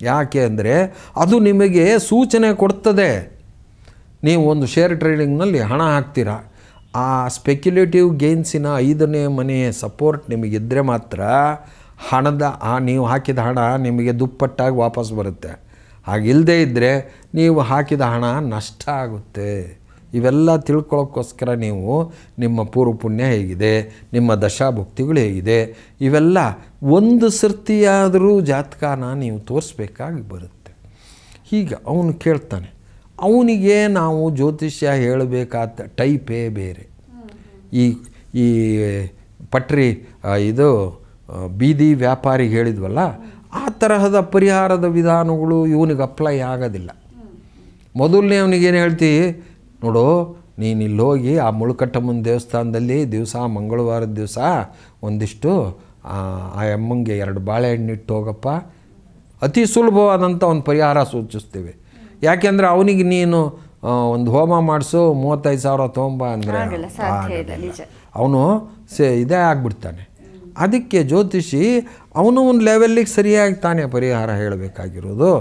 ಯಾಕೆ ಅಂದರೆ ಅದು ನಿಮಗೆ ಸೂಚನೆ ಕೊಡ್ತದೆ. ನೀವು ಒಂದು ಶೇರ್ ಟ್ರೇಡಿಂಗ್ನಲ್ಲಿ ಹಣ ಹಾಕ್ತೀರಾ, ಆ ಸ್ಪೆಕ್ಯುಲೇಟಿವ್ ಗೇನ್ಸಿನ 5ನೇ ಮನೆಯ ಸಪೋರ್ಟ್ ನಿಮಗಿದ್ದರೆ ಮಾತ್ರ ನೀವು ಹಾಕಿದ ಹಣ ನಿಮಗೆ ದುಪ್ಪಟ್ಟಾಗಿ ವಾಪಸ್ ಬರುತ್ತೆ. ಹಾಗಿಲ್ಲದೆ ಇದ್ದರೆ ನೀವು ಹಾಕಿದ ಹಣ ನಷ್ಟ ಆಗುತ್ತೆ. ಇವೆಲ್ಲ ತಿಳ್ಕೊಳ್ಳೋಕ್ಕೋಸ್ಕರ ನೀವು ನಿಮ್ಮ ಪೂರ್ವ ಪುಣ್ಯ ಹೇಗಿದೆ, ನಿಮ್ಮ ದಶಾಭುಕ್ತಿಗಳು ಹೇಗಿದೆ, ಇವೆಲ್ಲ ಒಂದು ಸರ್ತಿಯಾದರೂ ಜಾತಕನ ನೀವು ತೋರಿಸ್ಬೇಕಾಗಿ ಬರುತ್ತೆ. ಹೀಗೆ ಅವನು ಕೇಳ್ತಾನೆ. ಅವನಿಗೆ ನಾವು ಜ್ಯೋತಿಷ್ಯ ಹೇಳಬೇಕಾದ ಟೈಪೇ ಬೇರೆ. ಈ ಪಟ್ರಿ ಇದು ಬೀದಿ ವ್ಯಾಪಾರಿಗೆ ಹೇಳಿದ್ವಲ್ಲ, ಆ ತರಹದ ಪರಿಹಾರದ ವಿಧಾನಗಳು ಇವನಿಗೆ ಅಪ್ಲೈ ಆಗೋದಿಲ್ಲ. ಮೊದಲನೇ ಅವನಿಗೇನು ಹೇಳ್ತೀವಿ, ನೋಡು ನೀನು ಇಲ್ಲಿ ಹೋಗಿ ಆ ಮುಳುಕಟ್ಟಮ್ಮನ ದೇವಸ್ಥಾನದಲ್ಲಿ ಮಂಗಳವಾರದ ದಿವಸ ಒಂದಿಷ್ಟು ಆ ಅಮ್ಮಂಗೆ 2 ಬಾಳೆಹಣ್ಣಿಟ್ಟು ಹೋಗಪ್ಪ. ಅತಿ ಸುಲಭವಾದಂಥ ಒಂದು ಪರಿಹಾರ ಸೂಚಿಸ್ತೀವಿ. ಯಾಕೆಂದರೆ ಅವನಿಗೆ ನೀನು ಒಂದು ಹೋಮ ಮಾಡಿಸು 35,000 ತೊಗೊಂಬ ಅಂದರೆ ಅವನು ಇದೇ ಆಗಿಬಿಡ್ತಾನೆ. ಅದಕ್ಕೆ ಜ್ಯೋತಿಷಿ ಅವನು ಒಂದು ಲೆವೆಲ್ಲಿಗೆ ಸರಿಯಾಗಿ ತಾನೇ ಪರಿಹಾರ ಹೇಳಬೇಕಾಗಿರೋದು.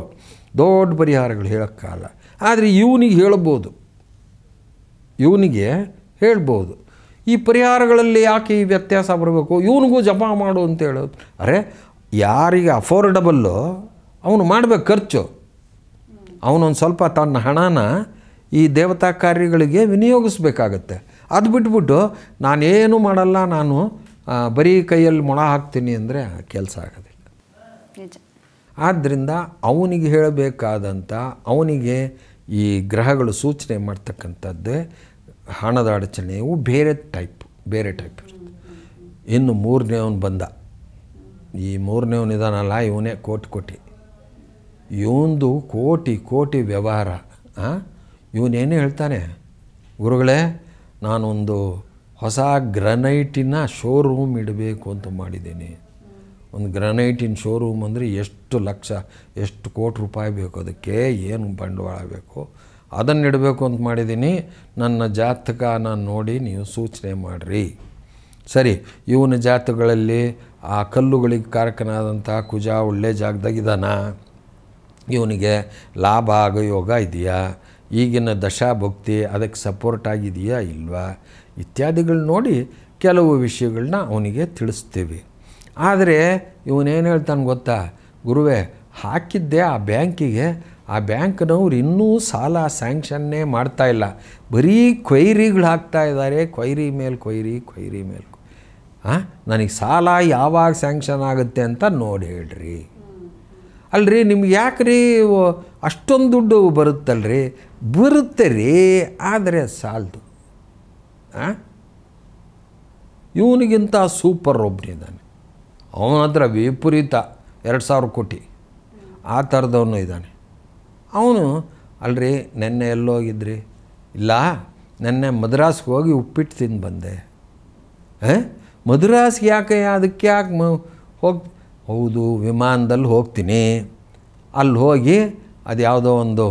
ದೊಡ್ಡ ಪರಿಹಾರಗಳು ಹೇಳೋಕ್ಕಾಗಲ್ಲ. ಆದರೆ ಇವನಿಗೆ ಹೇಳ್ಬೋದು ಈ ಪರಿಹಾರಗಳಲ್ಲಿ ಯಾಕೆ ಈ ವ್ಯತ್ಯಾಸ ಬರಬೇಕು, ಇವನಿಗೂ ಜಪ ಮಾಡು ಅಂತ ಹೇಳೋದು. ಯಾರಿಗೆ ಅಫೋರ್ಡಬಲ್ಲು ಅವನು ಮಾಡಬೇಕು ಖರ್ಚು. ಅವನೊಂದು ಸ್ವಲ್ಪ ತನ್ನ ಹಣನ ಈ ದೇವತಾ ಕಾರ್ಯಗಳಿಗೆ ವಿನಿಯೋಗಿಸ್ಬೇಕಾಗತ್ತೆ. ಅದು ಬಿಟ್ಬಿಟ್ಟು ನಾನೇನು ಮಾಡಲ್ಲ, ನಾನು ಬರೀ ಕೈಯಲ್ಲಿ ಮೊಳ ಹಾಕ್ತೀನಿ ಅಂದರೆ ಕೆಲಸ ಆಗೋದಿಲ್ಲ. ಆದ್ದರಿಂದ ಅವನಿಗೆ ಹೇಳಬೇಕಾದಂಥ, ಅವನಿಗೆ ಈ ಗ್ರಹಗಳು ಸೂಚನೆ ಮಾಡ್ತಕ್ಕಂಥದ್ದೇ ಹಣದ ಅಡಚಣೆಯು ಬೇರೆ ಟೈಪ್ ಇರುತ್ತೆ. ಇನ್ನು 3ನೇವನು ಬಂದ. ಈ 3ನೇವನು ಇದಾನಲ್ಲ, ಇವನೇ ಕೋಟಿ ಇವಂದು ಕೋಟಿ ವ್ಯವಹಾರ. ಇವನೇನು ಹೇಳ್ತಾನೆ, ಗುರುಗಳೇ ನಾನೊಂದು ಹೊಸ ಗ್ರನೈಟಿನ ಶೋರೂಮ್ ಇಡಬೇಕು ಅಂತ ಮಾಡಿದ್ದೀನಿ. ಒಂದು ಗ್ರನೈಟಿನ ಶೋರೂಮ್ ಅಂದರೆ ಎಷ್ಟು ಕೋಟಿ ರೂಪಾಯಿ ಬೇಕು, ಅದಕ್ಕೆ ಏನು ಬಂಡವಾಳ ಬೇಕು, ಅದನ್ನು ಇಡಬೇಕು ಅಂತ ಮಾಡಿದ್ದೀನಿ. ನನ್ನ ಜಾತಕನ ನೋಡಿ ನೀವು ಸೂಚನೆ ಮಾಡಿರಿ. ಸರಿ, ಇವನ ಜಾತಕಗಳಲ್ಲಿ ಆ ಕಲ್ಲುಗಳಿಗೆ ಕಾರಕನಾದಂಥ ಕುಜ ಒಳ್ಳೆ ಜಾಗದಾಗಿದ್ದಾನ, ಇವನಿಗೆ ಲಾಭ ಆಗೋ ಯೋಗ ಇದೆಯಾ, ಈಗಿನ ದಶಾಭಕ್ತಿ ಅದಕ್ಕೆ ಸಪೋರ್ಟ್ ಆಗಿದೆಯಾ ಇಲ್ವಾ ಇತ್ಯಾದಿಗಳು ನೋಡಿ ಕೆಲವು ವಿಷಯಗಳನ್ನ ಅವನಿಗೆ ತಿಳಿಸ್ತೀವಿ. ಆದರೆ ಇವನೇನು ಹೇಳ್ತಾನೆ ಗೊತ್ತಾ, ಗುರುವೇ ಹಾಕಿದ್ದೆ ಆ ಬ್ಯಾಂಕಿಗೆ, ಆ ಬ್ಯಾಂಕ್ನವ್ರು ಇನ್ನೂ ಸಾಲ ಸ್ಯಾಂಕ್ಷನ್ನೇ ಮಾಡ್ತಾಯಿಲ್ಲ, ಬರೀ ಕ್ವೈರಿಗಳು ಹಾಕ್ತಾ ಇದ್ದಾರೆ, ಕ್ವೈರಿ ಮೇಲೆ ನನಗೆ ಸಾಲ ಯಾವಾಗ ಸ್ಯಾಂಕ್ಷನ್ ಆಗುತ್ತೆ ಅಂತ ನೋಡಿ ಹೇಳ್ರಿ. ಅಲ್ರಿ ನಿಮ್ಗೆ ಯಾಕ್ರಿ ಅಷ್ಟೊಂದು ದುಡ್ಡು ಬರುತ್ತಲ್ರಿ? ಬರುತ್ತೆ ರೀ, ಆದರೆ ಸಾಲದು. ಇವನಿಗಿಂತ ಸೂಪರ್ ಒಬ್ಬನಿದ್ದಾನೆ, ಅವನ ಹತ್ರ ವಿಪರೀತ 2,000 ಕೋಟಿ ಆ ಥರದವನು ಇದ್ದಾನೆ. ಅವನು ಅಲ್ರಿ ನೆನ್ನೆ ಎಲ್ಲೋಗಿದ್ರಿ? ಇಲ್ಲ, ನೆನ್ನೆ ಮದ್ರಾಸ್ಗೆ ಹೋಗಿ ಉಪ್ಪಿಟ್ಟು ತಿಂದು ಬಂದೆ. ಮದ್ರಾಸ್ಗೆ ಯಾಕೆ, ಅದಕ್ಕೆ ಯಾಕೆ ಹೌದು, ವಿಮಾನದಲ್ಲಿ ಹೋಗ್ತೀನಿ. ಅಲ್ಲಿ ಹೋಗಿ ಅದು ಯಾವುದೋ ಒಂದು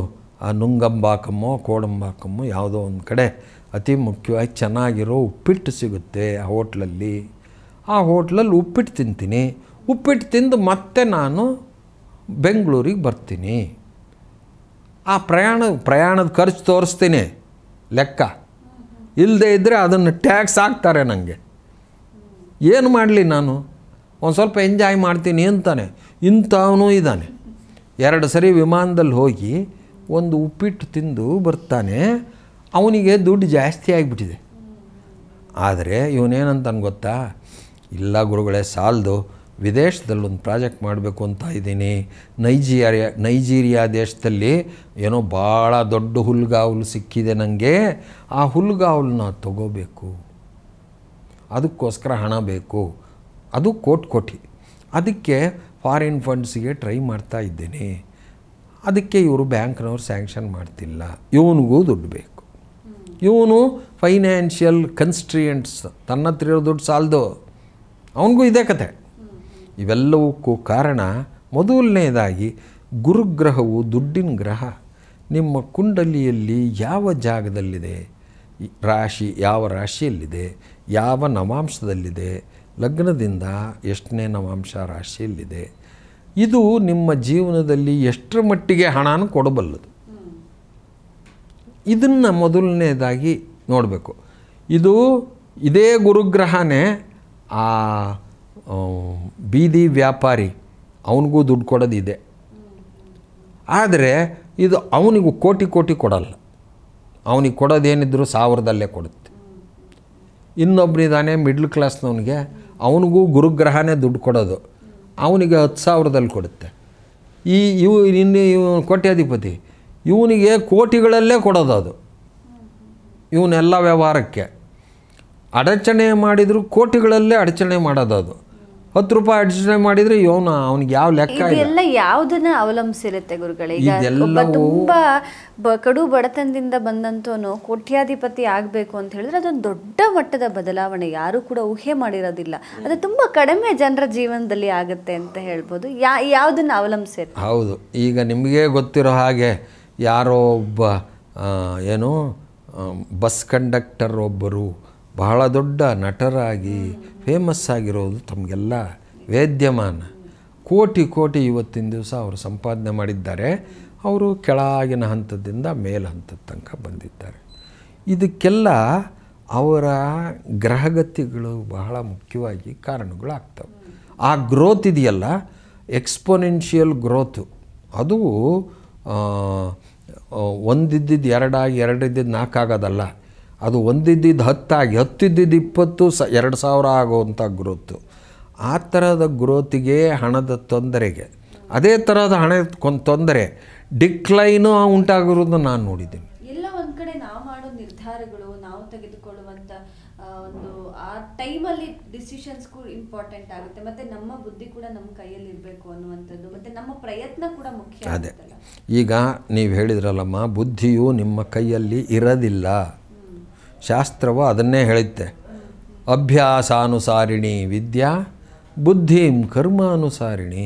ನುಂಗಂಬಾಕಮ್ಮೋ ಕೋಡಂಬಾಕಮ್ಮೋ ಯಾವುದೋ ಒಂದು ಕಡೆ ಅತಿ ಮುಖ್ಯವಾಗಿ ಚೆನ್ನಾಗಿರೋ ಉಪ್ಪಿಟ್ಟು ಸಿಗುತ್ತೆ ಆ ಹೋಟ್ಲಲ್ಲಿ. ಆ ಹೋಟ್ಲಲ್ಲಿ ಉಪ್ಪಿಟ್ಟು ತಿಂತೀನಿ. ಉಪ್ಪಿಟ್ಟು ತಿಂದು ಮತ್ತೆ ನಾನು ಬೆಂಗಳೂರಿಗೆ ಬರ್ತೀನಿ. ಆ ಪ್ರಯಾಣದ ಖರ್ಚು ತೋರಿಸ್ತೀನಿ, ಲೆಕ್ಕ ಇಲ್ಲದೆ ಇದ್ದರೆ ಅದನ್ನು ಟ್ಯಾಕ್ಸ್ ಹಾಕ್ತಾರೆ ನನಗೆ. ಏನು ಮಾಡಲಿ, ನಾನು ಒಂದು ಸ್ವಲ್ಪ ಎಂಜಾಯ್ ಮಾಡ್ತೀನಿ ಅಂತಾನೆ. ಇಂಥವನು ಇದ್ದಾನೆ. 2 ಸರಿ ವಿಮಾನದಲ್ಲಿ ಹೋಗಿ ಒಂದು ಉಪ್ಪಿಟ್ಟು ತಿಂದು ಬರ್ತಾನೆ. ಅವನಿಗೆ ದುಡ್ಡು ಜಾಸ್ತಿ ಆಗಿಬಿಟ್ಟಿದೆ. ಆದರೆ ಇವನೇನಂತಾನೆ ಗೊತ್ತಾ, ಇಲ್ಲ ಗುರುಗಳೇ ಸಾಲದು, ವಿದೇಶದಲ್ಲಿ ಒಂದು ಪ್ರಾಜೆಕ್ಟ್ ಮಾಡಬೇಕು ಅಂತ ಇದ್ದೀನಿ. ನೈಜೀರಿಯಾ ದೇಶದಲ್ಲಿ ಏನೋ ಭಾಳ ದೊಡ್ಡ ಹುಲ್ಗಾವಲು ಸಿಕ್ಕಿದೆ ನನಗೆ. ಆ ಹುಲ್ಗಾವಲನ್ನ ತಗೋಬೇಕು, ಅದಕ್ಕೋಸ್ಕರ ಹಣ ಬೇಕು, ಅದು ಕೋಟಿ. ಅದಕ್ಕೆ ಫಾರಿನ್ ಫಂಡ್ಸಿಗೆ ಟ್ರೈ ಮಾಡ್ತಾ ಇದ್ದೇನೆ. ಅದಕ್ಕೆ ಇವರು ಬ್ಯಾಂಕ್ನವ್ರು ಸ್ಯಾಂಕ್ಷನ್ ಮಾಡ್ತಿಲ್ಲ. ಇವನಿಗೂ ದುಡ್ಡು ಬೇಕು. ಇವನು ಫೈನಾನ್ಷಿಯಲ್ ಕನ್ಸ್ಟ್ರಿಯೆಂಟ್ಸ್, ತನ್ನ ಹತ್ರ ಇರೋ ದುಡ್ಡು ಸಾಲದು, ಅವನಿಗೂ ಇದೇ ಕತೆ. ಇವೆಲ್ಲವಕ್ಕೂ ಕಾರಣ ಮೊದಲನೇದಾಗಿ ಗುರುಗ್ರಹವು ದುಡ್ಡಿನ ಗ್ರಹ. ನಿಮ್ಮ ಕುಂಡಲಿಯಲ್ಲಿ ಯಾವ ಜಾಗದಲ್ಲಿದೆ, ರಾಶಿ ಯಾವ ರಾಶಿಯಲ್ಲಿದೆ, ಯಾವ ನವಾಂಶದಲ್ಲಿದೆ, ಲಗ್ನದಿಂದ ಎಷ್ಟನೇ ನವಾಂಶ ರಾಶಿಯಲ್ಲಿದೆ, ಇದು ನಿಮ್ಮ ಜೀವನದಲ್ಲಿ ಎಷ್ಟರ ಮಟ್ಟಿಗೆ ಹಣನ ಕೊಡಬಲ್ಲದು. ಇದನ್ನು ಮೊದಲನೇದಾಗಿ ನೋಡಬೇಕು. ಇದೇ ಗುರುಗ್ರಹನೇ ಆ ಬೀದಿ ವ್ಯಾಪಾರಿ ಅವನಿಗೂ ದುಡ್ಡು ಕೊಡೋದಿದೆ. ಆದರೆ ಇದು ಅವನಿಗೂ ಕೋಟಿ ಕೋಟಿ ಕೊಡಲ್ಲ. ಅವನಿಗೆ ಕೊಡೋದೇನಿದ್ರು 1000ದಲ್ಲೇ ಕೊಡುತ್ತೆ. ಇನ್ನೊಬ್ಬನಿದ್ದಾನೆ ಮಿಡ್ಲ್ ಕ್ಲಾಸ್ನವನಿಗೆ, ಅವನಿಗೂ ಗುರುಗ್ರಹನೇ ದುಡ್ಡು ಕೊಡೋದು, ಅವನಿಗೆ 10,000ದಲ್ಲಿ ಕೊಡುತ್ತೆ. ಇವು ಕೋಟ್ಯಾಧಿಪತಿ, ಇವನಿಗೆ ಕೋಟಿಗಳಲ್ಲೇ ಕೊಡೋದು. ಅದು ಇವನ್ನೆಲ್ಲ ವ್ಯವಹಾರಕ್ಕೆ ಅಡಚಣೆ ಮಾಡಿದರೂ ಕೋಟಿಗಳಲ್ಲೇ ಅಡಚಣೆ ಮಾಡೋದು. ಅದು 10 ರೂಪಾಯಿ ಅಡಚಣೆ ಮಾಡಿದರೆ ಅವನಿಗೆ ಯಾವ ಲೆಕ್ಕ ಇಲ್ಲ. ಯಾವುದನ್ನ ಅವಲಂಬಿಸಿರುತ್ತೆ ಗುರುಗಳೇ? ಈಗ ಒಬ್ಬ ತುಂಬಾ ಕಡು ಬಡತನದಿಂದ ಬಂದಂತವನು ಕೋಟ್ಯಾಧಿಪತಿ ಆಗಬೇಕು ಅಂತ ಹೇಳಿದ್ರೆ ಅದೊಂದು ದೊಡ್ಡ ಮಟ್ಟದ ಬದಲಾವಣೆ, ಯಾರು ಕೂಡ ಊಹೆ ಮಾಡಿರೋದಿಲ್ಲ. ಅದು ತುಂಬ ಕಡಿಮೆ ಜನರ ಜೀವನದಲ್ಲಿ ಆಗುತ್ತೆ ಅಂತ ಹೇಳ್ಬೋದು. ಯಾವುದನ್ನು ಅವಲಂಬಿಸಿರುತ್ತೆ? ಹೌದು. ಈಗ ನಿಮಗೆ ಗೊತ್ತಿರೋ ಹಾಗೆ ಯಾರೋ ಒಬ್ಬ ಬಸ್ ಕಂಡಕ್ಟರ್ ಒಬ್ಬರು ಬಹಳ ದೊಡ್ಡ ನಟರಾಗಿ ಫೇಮಸ್ ಆಗಿರೋದು ತಮಗೆಲ್ಲ ವೇದ್ಯಮಾನ. ಕೋಟಿ ಕೋಟಿ ಇವತ್ತಿನ ದಿವಸ ಅವರು ಸಂಪಾದನೆ ಮಾಡಿದ್ದಾರೆ. ಅವರು ಕೆಳಗಿನ ಹಂತದಿಂದ ಮೇಲ್ ಹಂತದ ತನಕ ಬಂದಿದ್ದಾರೆ. ಇದಕ್ಕೆಲ್ಲ ಅವರ ಗ್ರಹಗತಿಗಳು ಬಹಳ ಮುಖ್ಯವಾಗಿ ಕಾರಣಗಳಾಗ್ತವೆ. ಆ ಗ್ರೋತ್ ಇದೆಯಲ್ಲ, ಎಕ್ಸ್ಪೊನೆನ್ಷಿಯಲ್ ಗ್ರೋತು, ಅದು ಒಂದಿದ್ದಿದ್ದು 2 ಆಗಿ, 2 ಇದ್ದಿದ್ದು 4 ಆಗೋದಲ್ಲ. ಅದು ಒಂದಿದ್ದಿದ್ದು 10 ಆಗಿ, 10 ಇದ್ದಿದ್ದು 20, 2,000 ಆಗುವಂಥ ಗ್ರೋತು. ಆ ಥರದ ಗ್ರೋತಿಗೆ, ಹಣದ ತೊಂದರೆಗೆ, ಅದೇ ಥರದ ಹಣದ ತೊಂದರೆ ಡಿಕ್ಲೈನು ಉಂಟಾಗಿರೋದನ್ನು ನಾನು ನೋಡಿದ್ದೀನಿ. ಎಲ್ಲ ಒಂದು ಕಡೆ ನಾವು ಮಾಡೋ ನಿರ್ಧಾರಗಳು, ನಾವು ತೆಗೆದುಕೊಳ್ಳುವಂಥ ಒಂದು ಆ ಟೈಮಲ್ಲಿ ಡಿಸಿಷನ್ಸ್ ಕೂಡ ಇಂಪಾರ್ಟೆಂಟ್ ಆಗುತ್ತೆ. ಮತ್ತು ನಮ್ಮ ಬುದ್ಧಿ ಕೂಡ ನಮ್ಮ ಕೈಯಲ್ಲಿ ಇರಬೇಕು ಅನ್ನುವಂಥದ್ದು, ಮತ್ತು ನಮ್ಮ ಪ್ರಯತ್ನ ಕೂಡ ಮುಖ್ಯ. ಅದೇ ಈಗ ನೀವು ಹೇಳಿದ್ರಲ್ಲಮ್ಮ, ಬುದ್ಧಿಯು ನಿಮ್ಮ ಕೈಯಲ್ಲಿ ಇರೋದಿಲ್ಲ. ಶಾಸ್ತ್ರವು ಅದನ್ನೇ ಹೇಳುತ್ತೆ. ಅಭ್ಯಾಸಾನುಸಾರಿಣಿ ವಿದ್ಯಾ ಬುದ್ಧಿಂ ಕರ್ಮಾನುಸಾರಿಣಿ.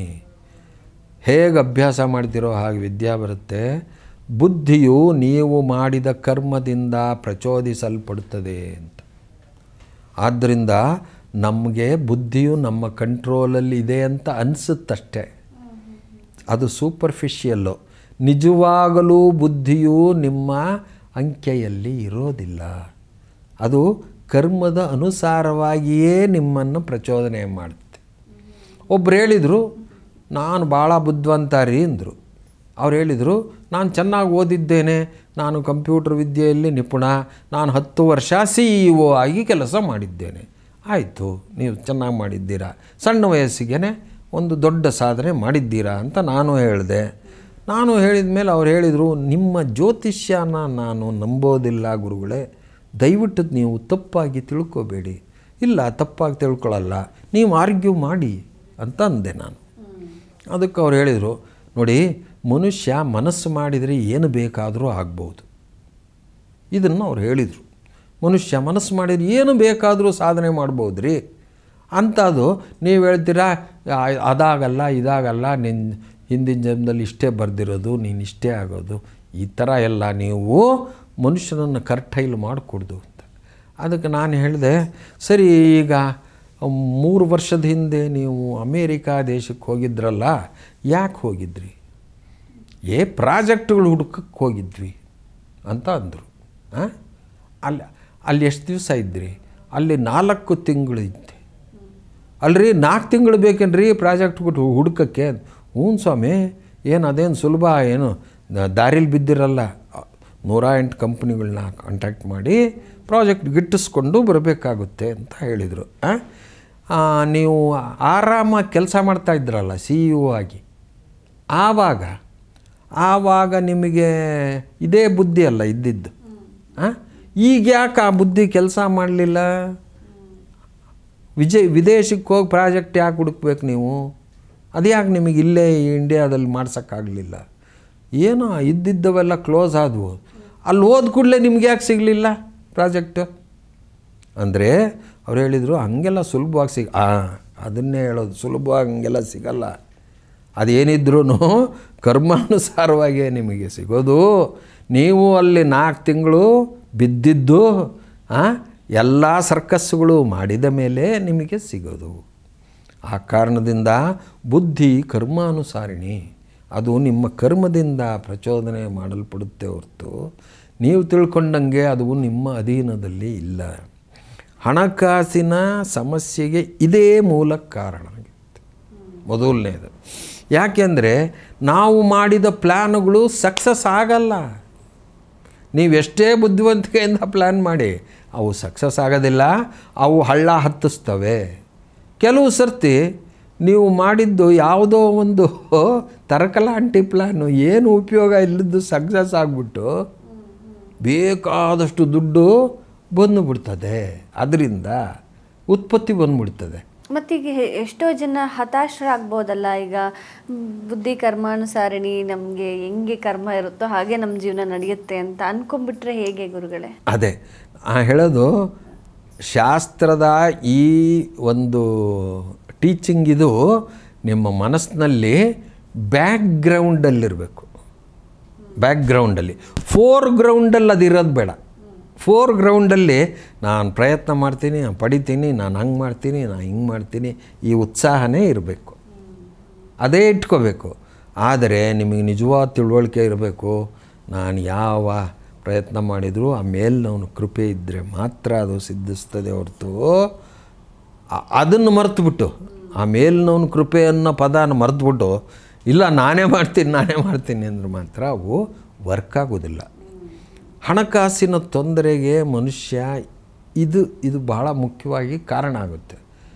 ಹೇಗೆ ಅಭ್ಯಾಸ ಮಾಡ್ತಿರೋ ಹಾಗೆ ವಿದ್ಯಾ ಬರುತ್ತೆ. ಬುದ್ಧಿಯು ನೀವು ಮಾಡಿದ ಕರ್ಮದಿಂದ ಪ್ರಚೋದಿಸಲ್ಪಡುತ್ತದೆ ಅಂತ. ಆದ್ದರಿಂದ ನಮಗೆ ಬುದ್ಧಿಯು ನಮ್ಮ ಕಂಟ್ರೋಲಲ್ಲಿ ಇದೆ ಅಂತ ಅನಿಸುತ್ತಷ್ಟೆ. ಅದು ಸೂಪರ್ಫಿಷಿಯಲ್ಲು. ನಿಜವಾಗಲೂ ಬುದ್ಧಿಯು ನಿಮ್ಮ ಅಂಕೆಯಲ್ಲಿ ಇರೋದಿಲ್ಲ. ಅದು ಕರ್ಮದ ಅನುಸಾರವಾಗಿಯೇ ನಿಮ್ಮನ್ನು ಪ್ರಚೋದನೆ ಮಾಡುತ್ತೆ. ಒಬ್ಬರು ಹೇಳಿದರು, ನಾನು ಭಾಳ ಬುದ್ಧಿವಂತ ರೀ ಅಂದರು. ಅವ್ರು ಹೇಳಿದರು, ನಾನು ಚೆನ್ನಾಗಿ ಓದಿದ್ದೇನೆ, ನಾನು ಕಂಪ್ಯೂಟರ್ ವಿದ್ಯೆಯಲ್ಲಿ ನಿಪುಣ, ನಾನು 10 ವರ್ಷ CEO ಆಗಿ ಕೆಲಸ ಮಾಡಿದ್ದೇನೆ. ಆಯಿತು, ನೀವು ಚೆನ್ನಾಗಿ ಮಾಡಿದ್ದೀರಾ, ಸಣ್ಣ ವಯಸ್ಸಿಗೆ ಒಂದು ದೊಡ್ಡ ಸಾಧನೆ ಮಾಡಿದ್ದೀರಾ ಅಂತ ನಾನು ಹೇಳಿದೆ. ನಾನು ಹೇಳಿದ ಮೇಲೆ ಅವ್ರು ಹೇಳಿದರು, ನಿಮ್ಮ ಜ್ಯೋತಿಷ್ಯನ ನಾನು ನಂಬೋದಿಲ್ಲ ಗುರುಗಳೇ, ದಯವಿಟ್ಟು ನೀವು ತಪ್ಪಾಗಿ ತಿಳ್ಕೊಬೇಡಿ. ಇಲ್ಲ, ತಪ್ಪಾಗಿ ತಿಳ್ಕೊಳ್ಳಲ್ಲ, ನೀವು ಆರ್ಗ್ಯೂ ಮಾಡಿ ಅಂತ ಅಂದೆ ನಾನು. ಅದಕ್ಕೆ ಅವ್ರು ಹೇಳಿದರು, ನೋಡಿ, ಮನುಷ್ಯ ಮನಸ್ಸು ಮಾಡಿದರೆ ಏನು ಬೇಕಾದರೂ ಆಗ್ಬೋದು. ಇದನ್ನು ಅವ್ರು ಹೇಳಿದರು. ಮನುಷ್ಯ ಮನಸ್ಸು ಮಾಡಿದರೆ ಏನು ಬೇಕಾದರೂ ಸಾಧನೆ ಮಾಡ್ಬೋದು ರೀ. ಅಂಥದ್ದು ನೀವು ಹೇಳ್ತೀರಾ ಅದಾಗಲ್ಲ ಇದಾಗಲ್ಲ, ನಿನ್ನ ಹಿಂದಿನ ಜನ್ಮದಲ್ಲಿ ಇಷ್ಟೇ ಬರೆದಿರೋದು, ನೀನು ಇಷ್ಟೇ ಆಗೋದು, ಈ ಥರ ಎಲ್ಲ ನೀವು ಮನುಷ್ಯನನ್ನು ಕರ್ಟೈಲ್ ಮಾಡಿಕೊಡ್ದು ಅಂತ. ಅದಕ್ಕೆ ನಾನು ಹೇಳಿದೆ, ಸರಿ, ಈಗ 3 ವರ್ಷದ ಹಿಂದೆ ನೀವು ಅಮೇರಿಕಾ ದೇಶಕ್ಕೆ ಹೋಗಿದ್ರಲ್ಲ, ಯಾಕೆ ಹೋಗಿದ್ರಿ? ಪ್ರಾಜೆಕ್ಟ್ಗಳು ಹುಡುಕಕ್ಕೆ ಹೋಗಿದ್ವಿ ಅಂತ ಅಂದರು. ಅಲ್ಲಿ ಎಷ್ಟು ದಿವಸ ಇದ್ರಿ? ಅಲ್ಲಿ 4 ತಿಂಗಳು ಇದ್ದೆ. ಅಲ್ರಿ 4 ತಿಂಗಳು ಬೇಕೇನ್ರಿ ಪ್ರಾಜೆಕ್ಟ್ ಹುಡುಕಕ್ಕೆ? ಹ್ಞೂ ಸ್ವಾಮಿ, ಏನು ಅದೇನು ಸುಲಭ, ಏನು ದಾರಿಲಿ ಬಿದ್ದಿರಲ್ಲ. 108 ಕಂಪ್ನಿಗಳನ್ನ ಕಾಂಟ್ಯಾಕ್ಟ್ ಮಾಡಿ ಪ್ರಾಜೆಕ್ಟ್ ಗಿಟ್ಟಿಸ್ಕೊಂಡು ಬರಬೇಕಾಗುತ್ತೆ ಅಂತ ಹೇಳಿದರು. ನೀವು ಆರಾಮಾಗಿ ಕೆಲಸ ಮಾಡ್ತಾಯಿದ್ರಲ್ಲ CEO ಆಗಿ, ಆವಾಗ ನಿಮಗೆ ಇದೇ ಬುದ್ಧಿ ಅಲ್ಲ ಇದ್ದಿದ್ದು. ಈಗ ಯಾಕೆ ಆ ಬುದ್ಧಿ ಕೆಲಸ ಮಾಡಲಿಲ್ಲ? ವಿದೇಶಕ್ಕೆ ಹೋಗಿ ಪ್ರಾಜೆಕ್ಟ್ ಯಾಕೆ ಹುಡುಕ್ಬೇಕು ನೀವು? ಅದು ಯಾಕೆ ನಿಮಗೆ ಇಲ್ಲೇ ಇಂಡಿಯಾದಲ್ಲಿ ಮಾಡ್ಸೋಕ್ಕಾಗಲಿಲ್ಲ? ಏನೋ ಇದ್ದಿದ್ದವೆಲ್ಲ ಕ್ಲೋಸ್ ಆದವು. ಅಲ್ಲಿ ಹೋದ ಕೂಡಲೇ ನಿಮ್ಗೆ ಯಾಕೆ ಸಿಗಲಿಲ್ಲ ಪ್ರಾಜೆಕ್ಟು? ಅಂದರೆ ಅವ್ರು ಹೇಳಿದರು, ಹಂಗೆಲ್ಲ ಸುಲಭವಾಗಿ ಅದನ್ನೇ ಹೇಳೋದು, ಸುಲಭವಾಗಿ ಹಂಗೆಲ್ಲ ಸಿಗಲ್ಲ. ಅದೇನಿದ್ರೂ ಕರ್ಮಾನುಸಾರವಾಗಿಯೇ ನಿಮಗೆ ಸಿಗೋದು. ನೀವು ಅಲ್ಲಿ 4 ತಿಂಗಳು ಬಿದ್ದಿದ್ದು ಎಲ್ಲ ಸರ್ಕಸ್ಸುಗಳು ಮಾಡಿದ ಮೇಲೆ ನಿಮಗೆ ಸಿಗೋದು. ಆ ಕಾರಣದಿಂದ ಬುದ್ಧಿ ಕರ್ಮಾನುಸಾರಿಣಿ, ಅದು ನಿಮ್ಮ ಕರ್ಮದಿಂದ ಪ್ರಚೋದನೆ ಮಾಡಲ್ಪಡುತ್ತೆ ಹೊರತು ನೀವು ತಿಳ್ಕೊಂಡಂಗೆ ಅದು ನಿಮ್ಮ ಅಧೀನದಲ್ಲಿ ಇಲ್ಲ. ಹಣಕಾಸಿನ ಸಮಸ್ಯೆಗೆ ಇದೇ ಮೂಲ ಕಾರಣ ಆಗಿರುತ್ತೆ ಮೊದಲನೇದು. ಯಾಕೆಂದರೆ ನಾವು ಮಾಡಿದ ಪ್ಲ್ಯಾನುಗಳು ಸಕ್ಸಸ್ ಆಗಲ್ಲ. ನೀವೆಷ್ಟೇ ಬುದ್ಧಿವಂತಿಕೆಯಿಂದ ಪ್ಲ್ಯಾನ್ ಮಾಡಿ ಅವು ಸಕ್ಸಸ್ ಆಗೋದಿಲ್ಲ, ಅವು ಹಳ್ಳ ಹತ್ತಿಸ್ತವೆ. ಕೆಲವು ಸರ್ತಿ ನೀವು ಮಾಡಿದ್ದು ಯಾವುದೋ ಒಂದು ತರಕಲಾಂಟಿ ಪ್ಲ್ಯಾನು ಏನು ಉಪಯೋಗ ಇಲ್ಲದ್ದು ಸಕ್ಸಸ್ ಆಗಿಬಿಟ್ಟು ಬೇಕಾದಷ್ಟು ದುಡ್ಡು ಬಂದುಬಿಡ್ತದೆ, ಅದರಿಂದ ಉತ್ಪತ್ತಿ ಬಂದುಬಿಡ್ತದೆ. ಮತ್ತೀಗ ಎಷ್ಟೋ ಜನ ಹತಾಶರಾಗ್ಬೋದಲ್ಲ. ಈಗ ಬುದ್ಧಿ ಕರ್ಮಾನುಸಾರಿಣಿ, ನಮಗೆ ಹೆಂಗೆ ಕರ್ಮ ಇರುತ್ತೋ ಹಾಗೆ ನಮ್ಮ ಜೀವನ ನಡೆಯುತ್ತೆ ಅಂತ ಅಂದ್ಕೊಂಡ್ಬಿಟ್ರೆ ಹೇಗೆ ಗುರುಗಳೇ? ಅದೇ ಹೇಳೋದು, ಶಾಸ್ತ್ರದ ಈ ಒಂದು ಟೀಚಿಂಗ್ ಇದು ನಿಮ್ಮ ಮನಸ್ಸಿನಲ್ಲಿ ಬ್ಯಾಕ್ಗ್ರೌಂಡಲ್ಲಿರಬೇಕು. ಬ್ಯಾಕ್ಗ್ರೌಂಡಲ್ಲಿ, ಫೋರ್ಗ್ರೌಂಡಲ್ಲಿ ಅದಿರೋದು ಬೇಡ. ಫೋರ್ಗ್ರೌಂಡಲ್ಲಿ ನಾನು ಪ್ರಯತ್ನ ಮಾಡ್ತೀನಿ, ನಾನು ಪಡಿತೀನಿ, ನಾನು ಹಂಗೆ ಮಾಡ್ತೀನಿ, ನಾನು ಹಿಂಗೆ ಮಾಡ್ತೀನಿ, ಈ ಉತ್ಸಾಹನೇ ಇರಬೇಕು, ಅದೇ ಇಟ್ಕೋಬೇಕು. ಆದರೆ ನಿಮಗೆ ನಿಜವಾದ ತಿಳುವಳಿಕೆ ಇರಬೇಕು, ನಾನು ಯಾವ ಪ್ರಯತ್ನ ಮಾಡಿದರೂ ಆ ಮೇಲಿನವನು ಕೃಪೆ ಇದ್ದರೆ ಮಾತ್ರ ಅದು ಸಿದ್ಧಿಸ್ತದೆ ಹೊರತು ಅದನ್ನು ಮರೆತುಬಿಟ್ಟು, ಆ ಮೇಲಿನವನು ಕೃಪೆ ಅನ್ನೋ ಪದನ ಮರೆತುಬಿಟ್ಟು ಇಲ್ಲ ನಾನೇ ಮಾಡ್ತೀನಿ ಅಂದ್ರೆ ಮಾತ್ರ ಅವು ವರ್ಕ್ ಆಗೋದಿಲ್ಲ. ಹಣಕಾಸಿನ ತೊಂದರೆಗೆ ಮನುಷ್ಯ ಇದು ಬಹಳ ಮುಖ್ಯವಾಗಿ ಕಾರಣ ಆಗುತ್ತೆ.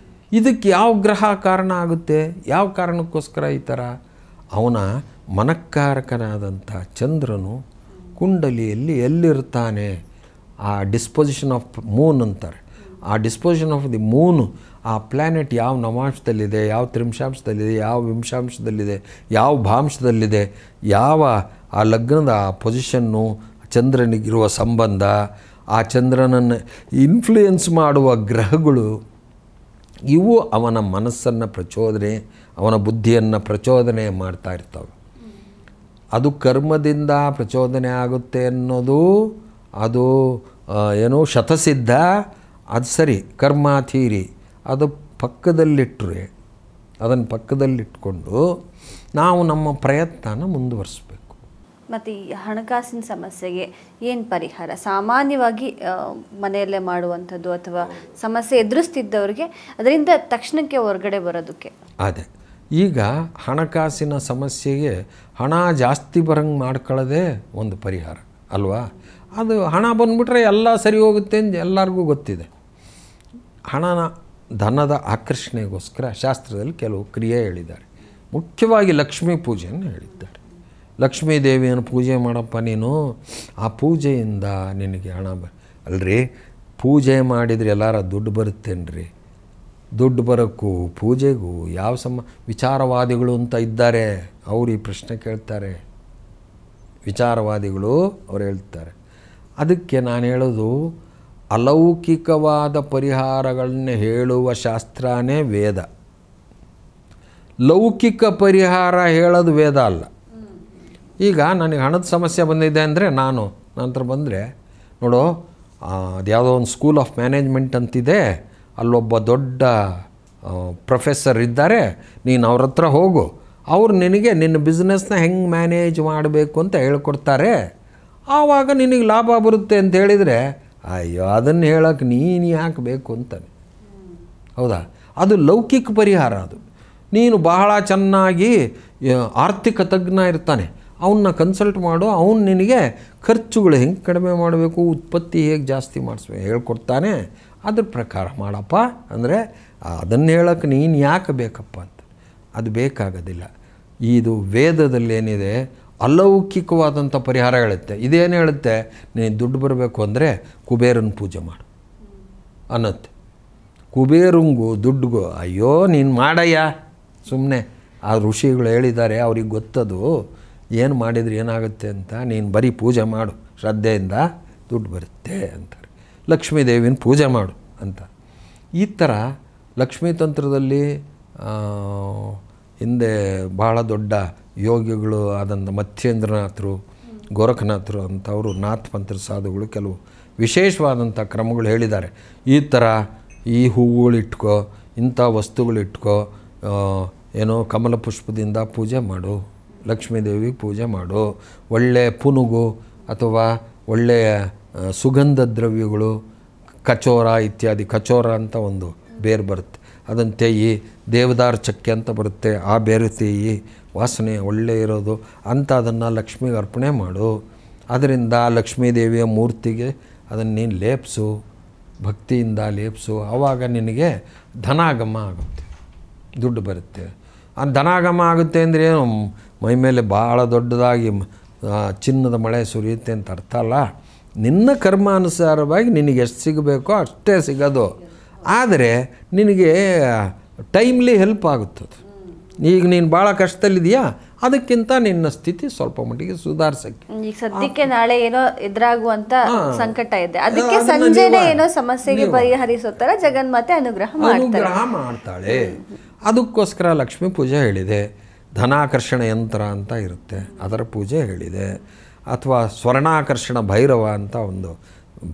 ಇದಕ್ಕೆ ಯಾವ ಗ್ರಹ ಕಾರಣ ಆಗುತ್ತೆ? ಯಾವ ಕಾರಣಕ್ಕೋಸ್ಕರ ಈ ಥರ? ಅವನ ಮನಃಕಾರಕನಾದಂಥ ಚಂದ್ರನು ಕುಂಡಲಿಯಲ್ಲಿ ಎಲ್ಲಿರ್ತಾನೆ, ಆ ಡಿಸ್ಪೊಸಿಷನ್ ಆಫ್ ಮೂನ್ ಅಂತಾರೆ. ಆ ಡಿಸ್ಪೊಸಿಷನ್ ಆಫ್ ದಿ ಮೂನು, ಆ ಪ್ಲ್ಯಾನೆಟ್ ಯಾವ ನವಾಂಶದಲ್ಲಿದೆ, ಯಾವ ತ್ರಿಂಶಾಂಶದಲ್ಲಿದೆ, ಯಾವ ವಿಂಶಾಂಶದಲ್ಲಿದೆ, ಯಾವ ಭಾಂಶದಲ್ಲಿದೆ, ಯಾವ ಆ ಲಗ್ನದ ಆ ಪೊಸಿಷನ್ನು, ಚಂದ್ರನಿಗಿರುವ ಸಂಬಂಧ, ಆ ಚಂದ್ರನನ್ನು ಇನ್ಫ್ಲೂಯೆನ್ಸ್ ಮಾಡುವ ಗ್ರಹಗಳು, ಇವು ಅವನ ಮನಸ್ಸನ್ನು ಪ್ರಚೋದನೆ, ಅವನ ಬುದ್ಧಿಯನ್ನು ಪ್ರಚೋದನೆ ಮಾಡ್ತಾ ಇರ್ತವೆ. ಅದು ಕರ್ಮದಿಂದ ಪ್ರಚೋದನೆ ಆಗುತ್ತೆ ಅನ್ನೋದು ಅದು ಏನೋ ಶತಸಿದ್ಧ, ಅದು ಸರಿ, ಕರ್ಮ ಥೀರಿ. ಅದು ಪಕ್ಕದಲ್ಲಿಟ್ಟರೆ, ಅದನ್ನು ಪಕ್ಕದಲ್ಲಿಟ್ಕೊಂಡು ನಾವು ನಮ್ಮ ಪ್ರಯತ್ನನ ಮುಂದುವರಿಸ್ಬೇಕು. ಮತ್ತು ಈ ಹಣಕಾಸಿನ ಸಮಸ್ಯೆಗೆ ಏನು ಪರಿಹಾರ? ಸಾಮಾನ್ಯವಾಗಿ ಮನೆಯಲ್ಲೇ ಮಾಡುವಂಥದ್ದು ಅಥವಾ ಸಮಸ್ಯೆ ಎದುರಿಸ್ತಿದ್ದವ್ರಿಗೆ ಅದರಿಂದ ತಕ್ಷಣಕ್ಕೆ ಹೊರಗಡೆ ಬರೋದಕ್ಕೆ? ಅದೇ, ಈಗ ಹಣಕಾಸಿನ ಸಮಸ್ಯೆಗೆ ಹಣ ಜಾಸ್ತಿ ಬರಂಗೆ ಮಾಡ್ಕೊಳ್ಳೋದೇ ಒಂದು ಪರಿಹಾರ ಅಲ್ವಾ? ಅದು ಹಣ ಬಂದುಬಿಟ್ರೆ ಎಲ್ಲ ಸರಿ ಹೋಗುತ್ತೆ ಅಂತ ಎಲ್ಲರಿಗೂ ಗೊತ್ತಿದೆ. ಧನದ ಆಕರ್ಷಣೆಗೋಸ್ಕರ ಶಾಸ್ತ್ರದಲ್ಲಿ ಕೆಲವು ಕ್ರಿಯೆ ಹೇಳಿದ್ದಾರೆ. ಮುಖ್ಯವಾಗಿ ಲಕ್ಷ್ಮೀ ಪೂಜೆಯನ್ನು ಹೇಳಿದ್ದಾರೆ. ಲಕ್ಷ್ಮೀ ದೇವಿಯನ್ನು ಪೂಜೆ ಮಾಡಪ್ಪ ನೀನು, ಆ ಪೂಜೆಯಿಂದ ನಿನಗೆ ಹಣ ಅಲ್ರಿ. ಪೂಜೆ ಮಾಡಿದರೆ ಎಲ್ಲರ ದುಡ್ಡು ಬರುತ್ತೇನ್ರಿ? ದುಡ್ಡು ಬರೋಕ್ಕೂ ಪೂಜೆಗೂ ಯಾವ ವಿಚಾರವಾದಿಗಳು ಅಂತ ಇದ್ದಾರೆ, ಅವರು ಈ ಪ್ರಶ್ನೆ ಕೇಳ್ತಾರೆ. ವಿಚಾರವಾದಿಗಳು ಅವ್ರು ಹೇಳ್ತಾರೆ. ಅದಕ್ಕೆ ನಾನು ಹೇಳೋದು, ಅಲೌಕಿಕವಾದ ಪರಿಹಾರಗಳನ್ನ ಹೇಳುವ ಶಾಸ್ತ್ರನೇ ವೇದ. ಲೌಕಿಕ ಪರಿಹಾರ ಹೇಳೋದು ವೇದ ಅಲ್ಲ. ಈಗ ನನಗೆ ಹಣದ ಸಮಸ್ಯೆ ಬಂದಿದೆ ಅಂದರೆ ನಾನು ನಂತರ ಬಂದರೆ ನೋಡು, ಅದ್ಯಾವುದೋ ಒಂದು ಸ್ಕೂಲ್ ಆಫ್ ಮ್ಯಾನೇಜ್ಮೆಂಟ್ ಅಂತಿದೆ, ಅಲ್ಲೊಬ್ಬ ದೊಡ್ಡ ಪ್ರೊಫೆಸರ್ ಇದ್ದಾರೆ, ನೀನು ಅವ್ರ ಹತ್ರ ಹೋಗು, ಅವ್ರು ನಿನಗೆ ನಿನ್ನ ಬಿಸ್ನೆಸ್ನ ಹೆಂಗೆ ಮ್ಯಾನೇಜ್ ಮಾಡಬೇಕು ಅಂತ ಹೇಳ್ಕೊಡ್ತಾರೆ, ಆವಾಗ ನಿನಗೆ ಲಾಭ ಬರುತ್ತೆ ಅಂತ ಹೇಳಿದರೆ, ಅಯ್ಯೋ ಅದನ್ನು ಹೇಳೋಕ್ಕೆ ನೀನು ಯಾಕೆ ಬೇಕು ಅಂತಾನೆ. ಹೌದಾ? ಅದು ಲೌಕಿಕ ಪರಿಹಾರ. ಅದು ನೀನು ಬಹಳ ಚೆನ್ನಾಗಿ ಆರ್ಥಿಕ ತಜ್ಞ ಇರ್ತಾನೆ, ಅವನ್ನ ಕನ್ಸಲ್ಟ್ ಮಾಡು, ಅವನು ನಿನಗೆ ಖರ್ಚುಗಳು ಹೆಂಗೆ ಕಡಿಮೆ ಮಾಡಬೇಕು, ಉತ್ಪತ್ತಿ ಹೇಗೆ ಜಾಸ್ತಿ ಮಾಡಿಸ್ಬೇಕು ಹೇಳ್ಕೊಡ್ತಾನೆ, ಅದ್ರ ಪ್ರಕಾರ ಮಾಡಪ್ಪ ಅಂದರೆ ಅದನ್ನು ಹೇಳೋಕ್ಕೆ ನೀನು ಯಾಕೆ ಬೇಕಪ್ಪ ಅಂತ. ಅದು ಬೇಕಾಗೋದಿಲ್ಲ. ಇದು ವೇದದಲ್ಲಿ ಏನಿದೆ, ಅಲೌಕಿಕವಾದಂಥ ಪರಿಹಾರ ಹೇಳುತ್ತೆ. ಇದೇನು ಹೇಳುತ್ತೆ, ನೀನು ದುಡ್ಡು ಬರಬೇಕು ಅಂದರೆ ಕುಬೇರನ ಪೂಜೆ ಮಾಡು ಅನ್ನತ್ತೆ. ಕುಬೇರಂಗೂ ದುಡ್ಡುಗೂ ಅಯ್ಯೋ ನೀನು ಮಾಡಯ್ಯ ಸುಮ್ಮನೆ, ಆ ಋಷಿಗಳು ಹೇಳಿದ್ದಾರೆ, ಅವ್ರಿಗೆ ಗೊತ್ತದು ಏನು ಮಾಡಿದರೆ ಏನಾಗುತ್ತೆ ಅಂತ, ನೀನು ಬರೀ ಪೂಜೆ ಮಾಡು ಶ್ರದ್ಧೆಯಿಂದ ದುಡ್ಡು ಬರುತ್ತೆ ಅಂತಾರೆ. ಲಕ್ಷ್ಮೀ ದೇವಿನ ಪೂಜೆ ಮಾಡು ಅಂತ. ಈ ಥರ ಲಕ್ಷ್ಮೀ ತಂತ್ರದಲ್ಲಿ ಹಿಂದೆ ಬಹಳ ದೊಡ್ಡ ಯೋಗಿಗಳು ಆದಂಥ ಮತ್ಸ್ಯೇಂದ್ರನಾಥರು, ಗೋರಖನಾಥರು ಅಂಥವರು ನಾಥ್ ಪಂಥರ ಸಾಧುಗಳು ಕೆಲವು ವಿಶೇಷವಾದಂಥ ಕ್ರಮಗಳು ಹೇಳಿದ್ದಾರೆ. ಈ ಥರ ಈ ಹೂವುಗಳಿಟ್ಕೋ, ಇಂಥ ವಸ್ತುಗಳಿಟ್ಕೋ, ಏನೋ ಕಮಲ ಪುಷ್ಪದಿಂದ ಪೂಜೆ ಮಾಡು, ಲಕ್ಷ್ಮೀದೇವಿಗೆ ಪೂಜೆ ಮಾಡು, ಒಳ್ಳೆಯ ಪುನುಗು ಅಥವಾ ಒಳ್ಳೆಯ ಸುಗಂಧ ದ್ರವ್ಯಗಳು, ಕಚೋರ ಇತ್ಯಾದಿ, ಕಚೋರ ಅಂತ ಒಂದು ಬೇರು ಬರುತ್ತೆ, ಅದನ್ನು ತೆಯ್ಯಿ, ದೇವದಾರ ಚಕ್ಕೆ ಅಂತ ಬರುತ್ತೆ, ಆ ಬೇರು ತೆಯ್ಯಿ, ವಾಸನೆ ಒಳ್ಳೆ ಇರೋದು ಅಂತ ಅದನ್ನು ಲಕ್ಷ್ಮಿಗೆ ಅರ್ಪಣೆ ಮಾಡು. ಅದರಿಂದ ಲಕ್ಷ್ಮೀದೇವಿಯ ಮೂರ್ತಿಗೆ ಅದನ್ನು ನೀನು ಲೇಪಿಸು, ಭಕ್ತಿಯಿಂದ ಲೇಪಿಸು. ಆವಾಗ ನಿನಗೆ ಧನಾಗಮ ಆಗುತ್ತೆ, ದುಡ್ಡು ಬರುತ್ತೆ. ಆ ಧನಾಗಮ ಆಗುತ್ತೆ ಅಂದರೆ ಏನು ಮೈ ಮೇಲೆ ಭಾಳ ದೊಡ್ಡದಾಗಿ ಚಿನ್ನದ ಮಳೆ ಸುರಿಯುತ್ತೆ ಅಂತ ಅರ್ಥ ಅಲ್ಲ. ನಿನ್ನ ಕರ್ಮಾನುಸಾರವಾಗಿ ನಿನಗೆ ಎಷ್ಟು ಸಿಗಬೇಕೋ ಅಷ್ಟೇ ಸಿಗೋದು. ಆದರೆ ನಿನಗೆ ಟೈಮ್ಲಿ ಹೆಲ್ಪ್ ಆಗುತ್ತದೆ. ಈಗ ನೀನು ಭಾಳ ಕಷ್ಟದಲ್ಲಿದೆಯಾ, ಅದಕ್ಕಿಂತ ನಿನ್ನ ಸ್ಥಿತಿ ಸ್ವಲ್ಪ ಮಟ್ಟಿಗೆ ಸುಧಾರಿಸಕ್ಕೆ. ಈಗ ಸದ್ಯಕ್ಕೆ ನಾಳೆ ಏನೋ ಎದುರಾಗುವಂತ ಸಂಕಟ ಇದೆ, ಅದಕ್ಕೆ ಸಂಜೆನೆ ಏನೋ ಸಮಸ್ಯೆಗೆ ಪರಿಹರಿಸೋ ಥರ ಜಗನ್ಮಾತೆ ಅನುಗ್ರಹ ಮಾಡ್ತಾಳೆ. ಅದಕ್ಕೋಸ್ಕರ ಲಕ್ಷ್ಮೀ ಪೂಜೆ ಹೇಳಿದೆ. ಧನಾಕರ್ಷಣ ಯಂತ್ರ ಅಂತ ಇರುತ್ತೆ, ಅದರ ಪೂಜೆ ಹೇಳಿದೆ. ಅಥವಾ ಸ್ವರ್ಣಾಕರ್ಷಣ ಭೈರವ ಅಂತ ಒಂದು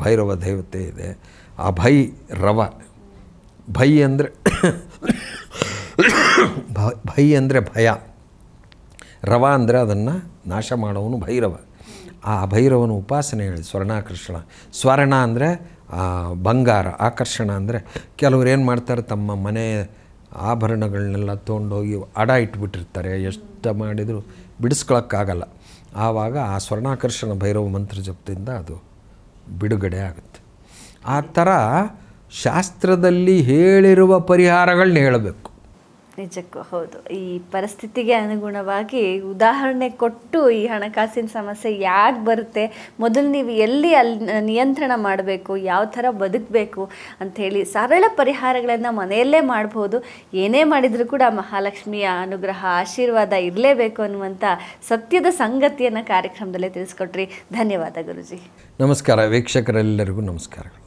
ಭೈರವ ದೇವತೆ ಇದೆ. ಆ ಭೈರವ, ಭೈ ಅಂದರೆ ಭೈ ಅಂದರೆ ಭಯ, ರವ ಅಂದರೆ ಅದನ್ನು ನಾಶ ಮಾಡೋವನು ಭೈರವ. ಆ ಭೈರವನ ಉಪಾಸನೆ ಹೇಳಿ ಸ್ವರ್ಣಾಕರ್ಷಣ. ಸ್ವರ್ಣ ಅಂದರೆ ಬಂಗಾರ, ಆಕರ್ಷಣ ಅಂದರೆ ಕೆಲವ್ರು ಏನು ಮಾಡ್ತಾರೆ, ತಮ್ಮ ಮನೆ ಆಭರಣಗಳನ್ನೆಲ್ಲ ತೊಗೊಂಡೋಗಿ ಅಡ ಇಟ್ಬಿಟ್ಟಿರ್ತಾರೆ, ಎಷ್ಟು ಮಾಡಿದರೂ ಬಿಡಿಸ್ಕೊಳಕ್ಕಾಗಲ್ಲ. ಆವಾಗ ಆ ಸ್ವರ್ಣಾಕರ್ಷಣ ಭೈರವ ಮಂತ್ರ ಜಪದಿಂದ ಅದು ಬಿಡುಗಡೆ ಆಗುತ್ತೆ. ಆ ಥರ ಶಾಸ್ತ್ರದಲ್ಲಿ ಹೇಳಿರುವ ಪರಿಹಾರಗಳನ್ನ ಹೇಳಬೇಕು. ನಿಜಕ್ಕೂ ಹೌದು. ಈ ಪರಿಸ್ಥಿತಿಗೆ ಅನುಗುಣವಾಗಿ ಉದಾಹರಣೆ ಕೊಟ್ಟು ಈ ಹಣಕಾಸಿನ ಸಮಸ್ಯೆ ಯಾಕೆ ಬರುತ್ತೆ, ಮೊದಲು ನೀವು ಎಲ್ಲಿ ಅಲ್ಲಿ ನಿಯಂತ್ರಣ ಮಾಡಬೇಕು, ಯಾವ ಥರ ಬದುಕಬೇಕು ಅಂಥೇಳಿ ಸರಳ ಪರಿಹಾರಗಳನ್ನು ಮನೆಯಲ್ಲೇ ಮಾಡ್ಬೋದು. ಏನೇ ಮಾಡಿದರೂ ಕೂಡ ಮಹಾಲಕ್ಷ್ಮಿಯ ಅನುಗ್ರಹ ಆಶೀರ್ವಾದ ಇರಲೇಬೇಕು ಅನ್ನುವಂಥ ಸತ್ಯದ ಸಂಗತಿಯನ್ನು ಕಾರ್ಯಕ್ರಮದಲ್ಲೇ ತಿಳಿಸ್ಕೊಟ್ರಿ. ಧನ್ಯವಾದ ಗುರುಜಿ. ನಮಸ್ಕಾರ ವೀಕ್ಷಕರೆಲ್ಲರಿಗೂ ನಮಸ್ಕಾರಗಳು.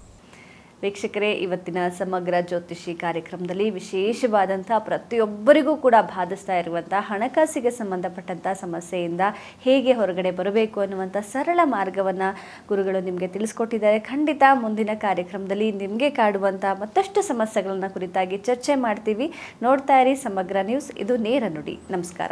ವೀಕ್ಷಕರೇ, ಇವತ್ತಿನ ಸಮಗ್ರ ಜ್ಯೋತಿಷಿ ಕಾರ್ಯಕ್ರಮದಲ್ಲಿ ವಿಶೇಷವಾದಂಥ ಪ್ರತಿಯೊಬ್ಬರಿಗೂ ಕೂಡ ಬಾಧಿಸ್ತಾ ಇರುವಂಥ ಹಣಕಾಸಿಗೆ ಸಂಬಂಧಪಟ್ಟಂಥ ಸಮಸ್ಯೆಯಿಂದ ಹೇಗೆ ಹೊರಗಡೆ ಬರಬೇಕು ಅನ್ನುವಂಥ ಸರಳ ಮಾರ್ಗವನ್ನು ಗುರುಗಳು ನಿಮಗೆ ತಿಳಿಸ್ಕೊಟ್ಟಿದ್ದಾರೆ. ಖಂಡಿತ ಮುಂದಿನ ಕಾರ್ಯಕ್ರಮದಲ್ಲಿ ನಿಮಗೆ ಕಾಡುವಂಥ ಮತ್ತಷ್ಟು ಸಮಸ್ಯೆಗಳನ್ನು ಕುರಿತಾಗಿ ಚರ್ಚೆ ಮಾಡ್ತೀವಿ. ನೋಡ್ತಾ ಇರಿ ಸಮಗ್ರ ನ್ಯೂಸ್. ಇದು ನೇರ ನುಡಿ. ನಮಸ್ಕಾರ.